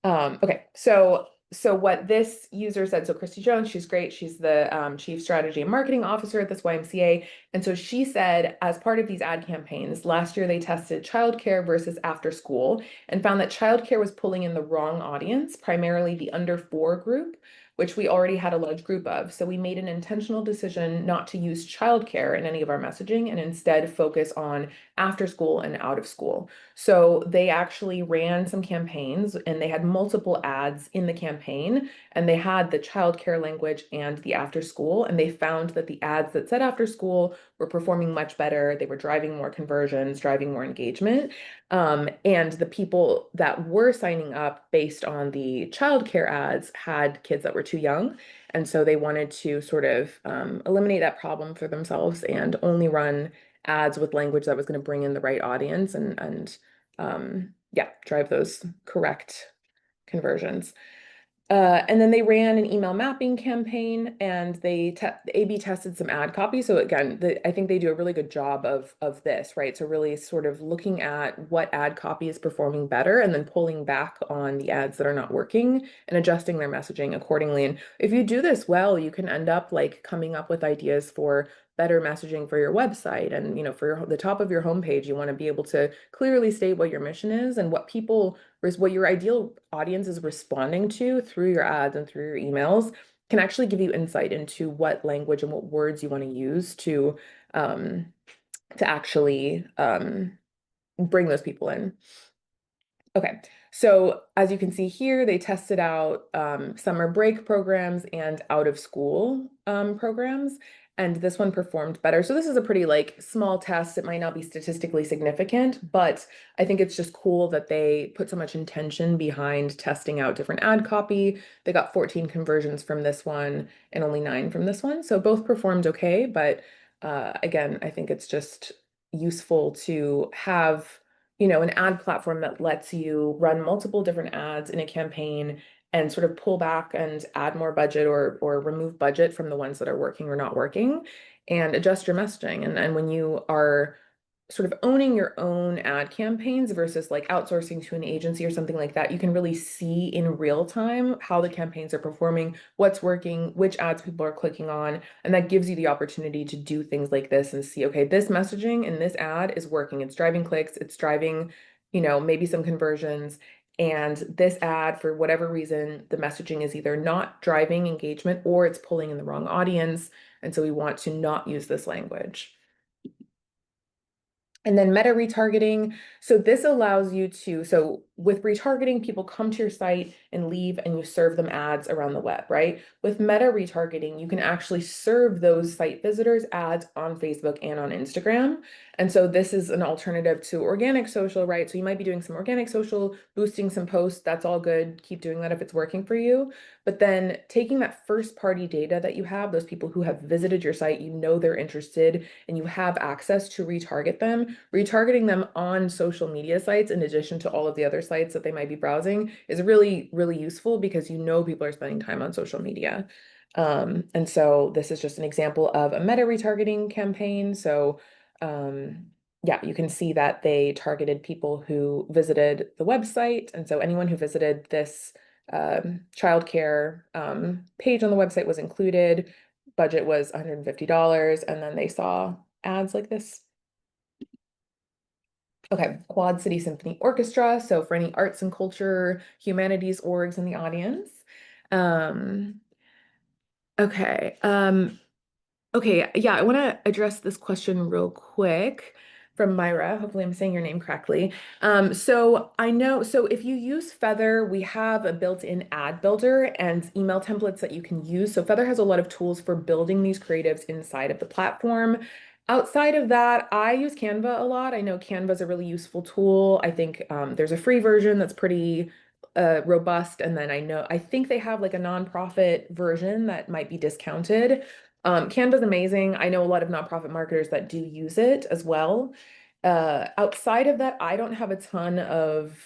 Okay, so what this user said, so Christy Jones, she's great. She's the Chief Strategy and Marketing Officer at this YMCA. And so she said, as part of these ad campaigns, last year they tested childcare versus after school and found that childcare was pulling in the wrong audience, primarily the under 4 group, which we already had a large group of. So we made an intentional decision not to use childcare in any of our messaging and instead focus on after school and out of school. So they actually ran some campaigns and they had multiple ads in the campaign and they had the childcare language and the after school. And they found that the ads that said after school were performing much better. They were driving more conversions, driving more engagement. And the people that were signing up based on the childcare ads had kids that were too young. And so they wanted to sort of eliminate that problem for themselves and only run ads with language that was going to bring in the right audience and yeah, drive those correct conversions. And then they ran an email mapping campaign and they A/B tested some ad copy. So again, I think they do a really good job of this, right? So really sort of looking at what ad copy is performing better and then pulling back on the ads that are not working and adjusting their messaging accordingly. And if you do this well, you can end up like coming up with ideas for better messaging for your website. And for the top of your homepage, you want to be able to clearly state what your mission is and what your ideal audience is responding to through your ads and through your emails can actually give you insight into what language and what words you want to use to actually bring those people in. Okay, so as you can see here, they tested out summer break programs and out of school programs, and this one performed better. So this is a pretty like small test. It might not be statistically significant, but I think it's just cool that they put so much intention behind testing out different ad copy. They got 14 conversions from this one and only 9 from this one. So both performed okay, but again, I think it's just useful to have an ad platform that lets you run multiple different ads in a campaign and sort of pull back and add more budget or remove budget from the ones that are working or not working and adjust your messaging. And when you are sort of owning your own ad campaigns versus like outsourcing to an agency or something like that, you can really see in real time how the campaigns are performing, what's working, which ads people are clicking on. And that gives you the opportunity to do things like this and see, okay, this messaging in this ad is working. It's driving clicks, it's driving, maybe some conversions. And this ad, for whatever reason, the messaging is either not driving engagement or it's pulling in the wrong audience. And so we want to not use this language. And then meta retargeting. So this allows you so with retargeting, people come to your site and leave and you serve them ads around the web, right? With meta retargeting, you can actually serve those site visitors ads on Facebook and on Instagram. And so this is an alternative to organic social, right? So you might be doing some organic social, boosting some posts. That's all good. Keep doing that if it's working for you. But then taking that first party data that you have, those people who have visited your site, they're interested and you have access to retarget them. browsing, retargeting them on social media sites in addition to all of the other sites that they might be browsing is really, really useful because you know people are spending time on social media. And so this is just an example of a meta retargeting campaign. So yeah, you can see that they targeted people who visited the website. And so anyone who visited this childcare page on the website was included. Budget was $150, and then they saw ads like this. Okay, Quad City Symphony Orchestra. So for any arts and culture, humanities orgs in the audience. Um, okay. Okay, yeah, I want to address this question real quick from Myra. Hopefully, I'm saying your name correctly. So I know, so if you use Feathr, we have a built-in ad builder and email templates that you can use. So Feathr has a lot of tools for building these creatives inside of the platform. Outside of that, I use Canva a lot. I know Canva is a really useful tool. I think there's a free version that's pretty robust, and then I think they have like a nonprofit version that might be discounted. Canva's amazing. I know a lot of nonprofit marketers that do use it as well. Outside of that, I don't have a ton of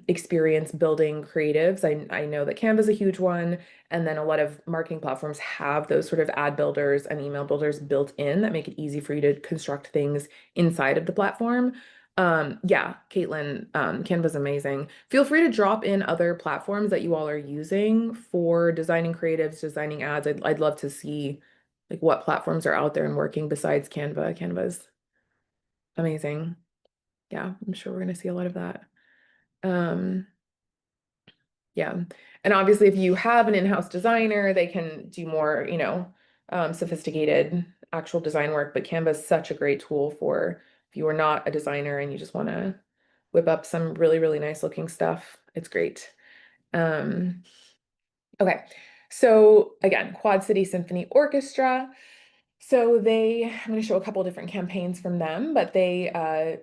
experience building creatives. I know that Canva's a huge one, and then a lot of marketing platforms have those sort of ad builders and email builders built in that make it easy for you to construct things inside of the platform. Yeah, Caitlin, Canva's amazing. Feel free to drop in other platforms that you all are using for designing creatives, designing ads. I'd love to see like what platforms are out there and working besides Canva. Canva's amazing. Yeah, I'm sure we're gonna see a lot of that. Um, yeah. And obviously if you have an in-house designer, they can do more, sophisticated actual design work, but Canva is such a great tool for if you are not a designer and you just want to whip up some really, really nice looking stuff. It's great. Um, okay. So again, Quad City Symphony Orchestra. So I'm going to show a couple different campaigns from them, but they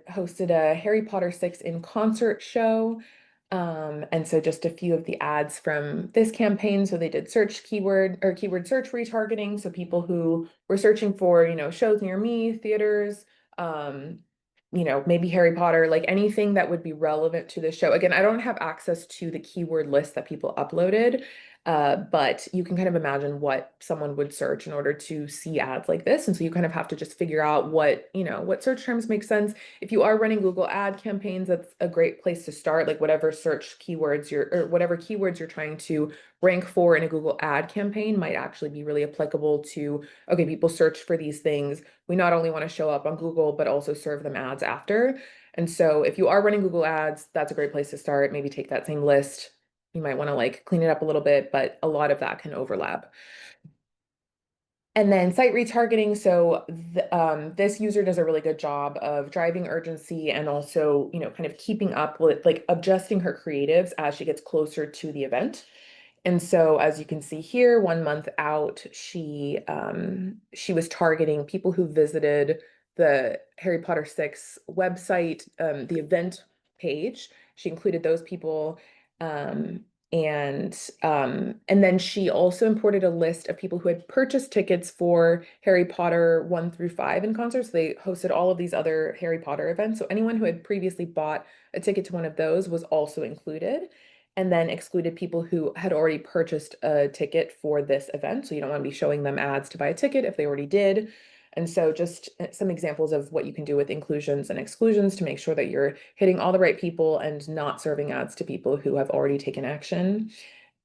hosted a Harry Potter 6 in concert show. And so just a few of the ads from this campaign. So they did search keyword or keyword search retargeting. So people who were searching for, shows near me, theaters, um, maybe Harry Potter, like anything that would be relevant to the show. Again, I don't have access to the keyword list that people uploaded. But you can kind of imagine what someone would search in order to see ads like this. And so you kind of have to just figure out what search terms make sense. If you are running Google ad campaigns, that's a great place to start, like whatever search keywords or whatever keywords you're trying to rank for in a Google ad campaign might actually be really applicable to, okay, people search for these things. We not only want to show up on Google, but also serve them ads after. And so if you are running Google ads, that's a great place to start. Maybe take that same list. You might want to like clean it up a little bit, but a lot of that can overlap. And then site retargeting. So this user does a really good job of driving urgency and also, kind of keeping up with like adjusting her creatives as she gets closer to the event. And so as you can see here, 1 month out, she was targeting people who visited the Harry Potter 6 website, the event page. She included those people. Um, and then she also imported a list of people who had purchased tickets for Harry Potter 1 through 5 in concert. So they hosted all of these other Harry Potter events. So anyone who had previously bought a ticket to one of those was also included, and then excluded people who had already purchased a ticket for this event. So you don't want to be showing them ads to buy a ticket if they already did. And so just some examples of what you can do with inclusions and exclusions to make sure that you're hitting all the right people and not serving ads to people who have already taken action.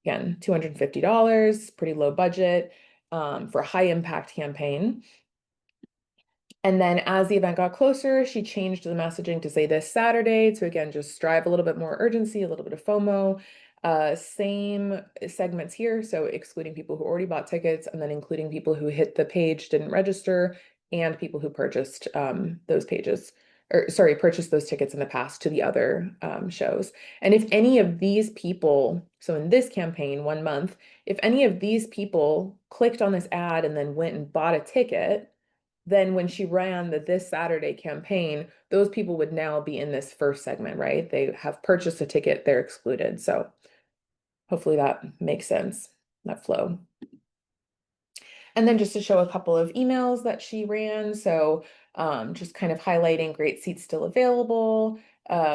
Again, $250, pretty low budget for a high impact campaign. And then as the event got closer, she changed the messaging to say this Saturday to again just drive a little bit more urgency, a little bit of FOMO. Same segments here, so excluding people who already bought tickets and then including people who hit the page, didn't register, and people who purchased those pages, or sorry, purchased those tickets in the past to the other shows. And if any of these people, so in this campaign, 1 month, if any of these people clicked on this ad and then went and bought a ticket, then when she ran the This Saturday campaign, those people would now be in this first segment, right? They have purchased a ticket, they're excluded. So hopefully that makes sense, that flow. And then just to show a couple of emails that she ran. So just kind of highlighting great seats still available.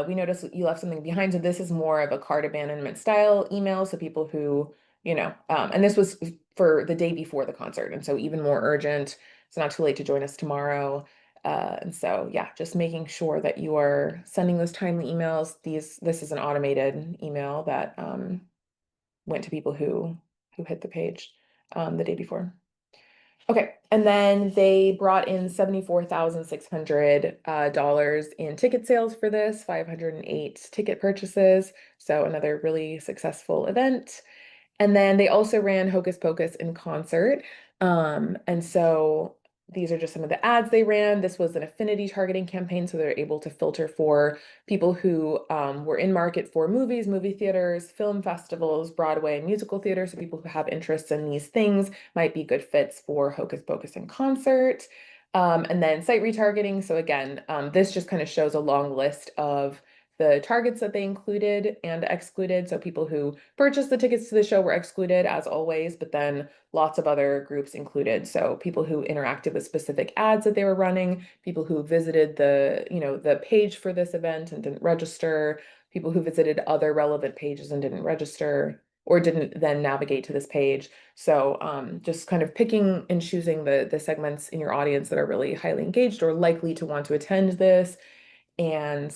We noticed you left something behind. So this is more of a cart abandonment style email. So people who, and this was for the day before the concert. And so even more urgent. It's not too late to join us tomorrow. And so, yeah, just making sure that you are sending those timely emails. This is an automated email that went to people who hit the page the day before. Okay, and then they brought in $74,600 dollars in ticket sales for this, 508 ticket purchases. So another really successful event. And then they also ran Hocus Pocus in concert. And so these are just some of the ads they ran. This was an affinity targeting campaign, so they're able to filter for people who were in market for movies, movie theaters, film festivals, Broadway, and musical theater. So people who have interests in these things might be good fits for Hocus Pocus in concert. And then site retargeting. So again, this just kind of shows a long list of the targets that they included and excluded. So people who purchased the tickets to the show were excluded as always, but then lots of other groups included. So people who interacted with specific ads that they were running, people who visited the page for this event and didn't register, people who visited other relevant pages and didn't register or didn't then navigate to this page. So just kind of picking and choosing the segments in your audience that are really highly engaged or likely to want to attend this and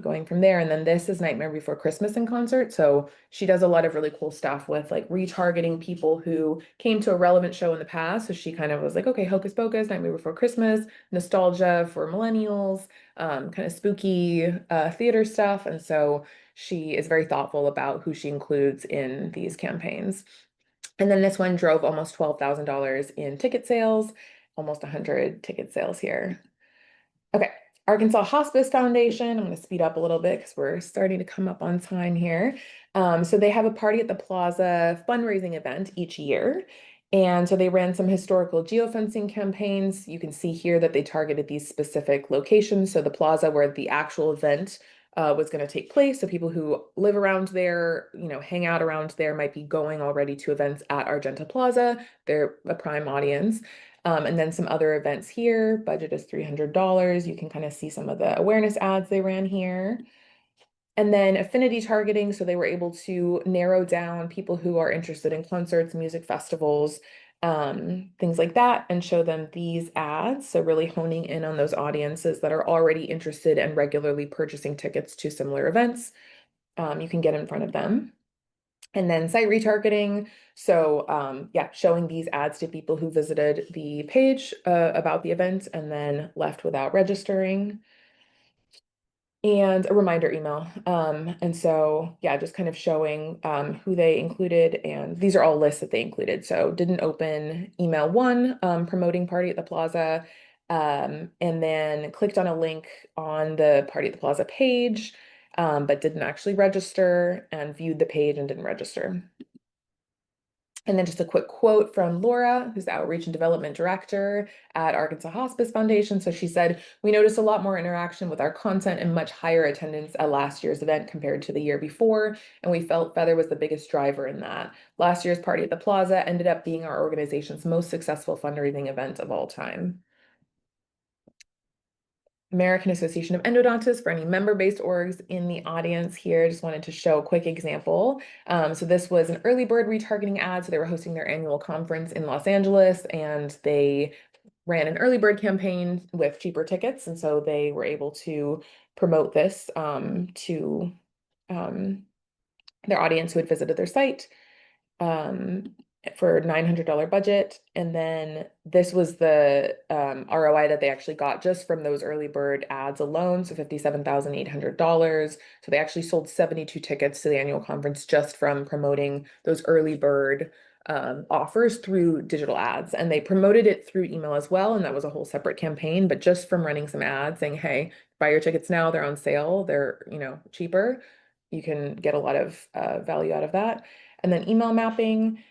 going from there. And then this is Nightmare Before Christmas in concert. So she does a lot of really cool stuff with like retargeting people who came to a relevant show in the past. So she kind of was like, okay, Hocus Pocus, Nightmare Before Christmas, nostalgia for millennials, kind of spooky theater stuff. And so she is very thoughtful about who she includes in these campaigns. And then this one drove almost $12,000 in ticket sales, almost 100 ticket sales here. Okay, Arkansas Hospice Foundation. I'm going to speed up a little bit because we're starting to come up on time here. So they have a Party at the Plaza fundraising event each year. And so they ran some historical geofencing campaigns. You can see here that they targeted these specific locations. So the plaza where the actual event was going to take place. So people who live around there, hang out around there might be going already to events at Argenta Plaza. They're a prime audience. And then some other events here, budget is $300. You can kind of see some of the awareness ads they ran here. And then affinity targeting, so they were able to narrow down people who are interested in concerts, music festivals, things like that, and show them these ads. So really honing in on those audiences that are already interested and regularly purchasing tickets to similar events. You can get in front of them. And then site retargeting. So yeah, showing these ads to people who visited the page about the event and then left without registering. And a reminder email. And so yeah, just kind of showing who they included. And these are all lists that they included. So didn't open email one, promoting Party at the Plaza. And then clicked on a link on the Party at the Plaza page, but didn't actually register and viewed the page and didn't register. And then just a quick quote from Laura, who's the Outreach and Development Director at Arkansas Hospice Foundation. So she said, "We noticed a lot more interaction with our content and much higher attendance at last year's event compared to the year before, and we felt Feathr was the biggest driver in that. Last year's Party at the Plaza ended up being our organization's most successful fundraising event of all time." American Association of Endodontists, for any member-based orgs in the audience here, just wanted to show a quick example. So this was an early bird retargeting ad. So they were hosting their annual conference in Los Angeles and they ran an early bird campaign with cheaper tickets. And so they were able to promote this to their audience who had visited their site. For $900 budget. And then this was the ROI that they actually got just from those early bird ads alone. So $57,800. So they actually sold 72 tickets to the annual conference just from promoting those early bird offers through digital ads. And they promoted it through email as well. And that was a whole separate campaign, but just from running some ads saying, hey, buy your tickets now, they're on sale, they're, cheaper. You can get a lot of value out of that. And then email mapping.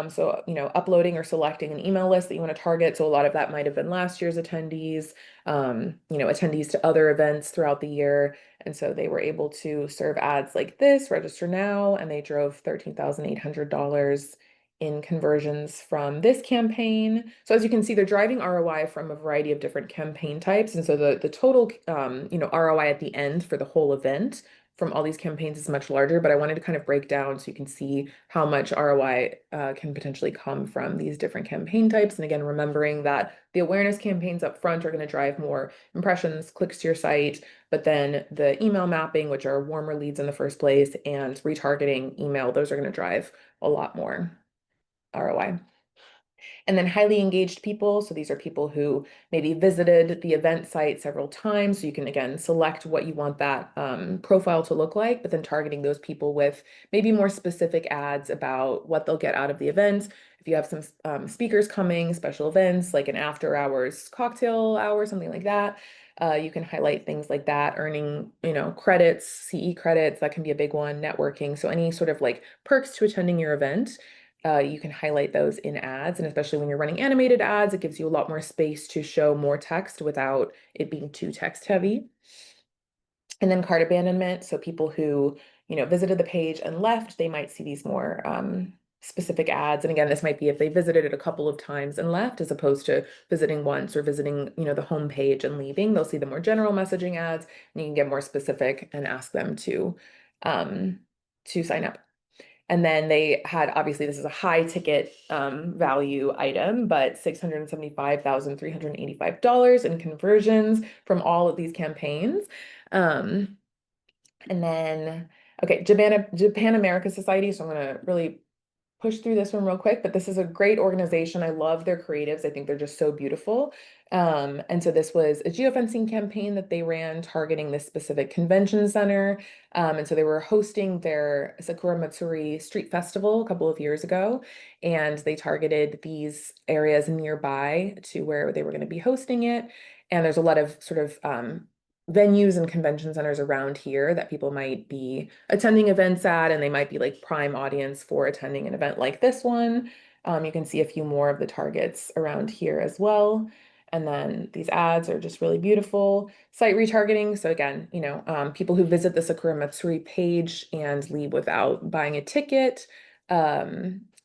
So, uploading or selecting an email list that you want to target. So a lot of that might have been last year's attendees, attendees to other events throughout the year. And so they were able to serve ads like this, register now, and they drove $13,800 in conversions from this campaign. So as you can see, they're driving ROI from a variety of different campaign types. And so the total, ROI at the end for the whole event from all these campaigns is much larger, but I wanted to kind of break down so you can see how much ROI can potentially come from these different campaign types. And again, remembering that the awareness campaigns up front are going to drive more impressions, clicks to your site, but then the email mapping, which are warmer leads in the first place, and retargeting email, those are going to drive a lot more ROI. And then highly engaged people. So these are people who maybe visited the event site several times. So you can, again, select what you want that profile to look like, but then targeting those people with maybe more specific ads about what they'll get out of the event. If you have some speakers coming, special events like an after hours cocktail hour, something like that, you can highlight things like that, earning, credits, CE credits, that can be a big one, networking. So any sort of like perks to attending your event, you can highlight those in ads. And especially when you're running animated ads, it gives you a lot more space to show more text without it being too text heavy. And then cart abandonment. So people who, visited the page and left, they might see these more specific ads. And again, this might be if they visited it a couple of times and left, as opposed to visiting once or visiting, the home page and leaving. They'll see the more general messaging ads, and you can get more specific and ask them to sign up. And then they had, obviously, this is a high ticket value item, but $675,385 in conversions from all of these campaigns. And then, okay, Japan America Society. So I'm going to really push through this one real quick, but this is a great organization. I love their creatives. I think they're just so beautiful. And so this was a geofencing campaign that they ran targeting this specific convention center. And so they were hosting their Sakura Matsuri Street Festival a couple of years ago, and they targeted these areas nearby to where they were going to be hosting it. And there's a lot of sort of venues and convention centers around here that people might be attending events at, and they might be like prime audience for attending an event like this one. You can see a few more of the targets around here as well. And then these ads are just really beautiful. Site retargeting. So again, people who visit the Sakura Matsuri page and leave without buying a ticket.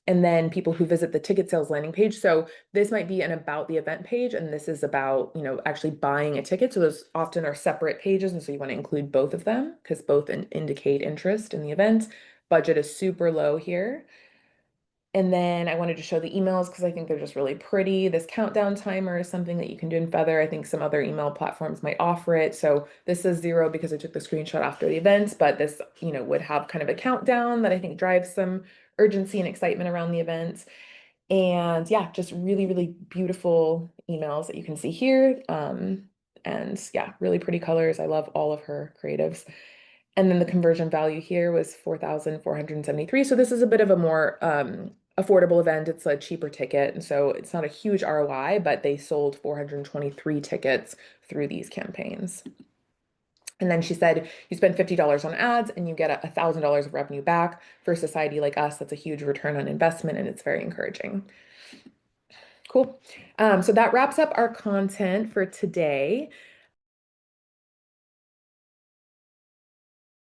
And then people who visit the ticket sales landing page. So this might be an about the event page, and this is about, actually buying a ticket. So those often are separate pages. And so you want to include both of them because both indicate interest in the event. Budget is super low here. And then I wanted to show the emails because I think they're just really pretty. This countdown timer is something that you can do in Feathr. I think some other email platforms might offer it. So this is 0 because I took the screenshot after the event, but this, would have kind of a countdown that I think drives some urgency and excitement around the event. And yeah, just really, really beautiful emails that you can see here. And yeah, really pretty colors. I love all of her creatives. And then the conversion value here was 4,473. So this is a bit of a more affordable event. It's a cheaper ticket. And so it's not a huge ROI, but they sold 423 tickets through these campaigns. And then she said, you spend $50 on ads and you get $1,000 of revenue back. For a society like us, that's a huge return on investment, and it's very encouraging. Cool. So that wraps up our content for today.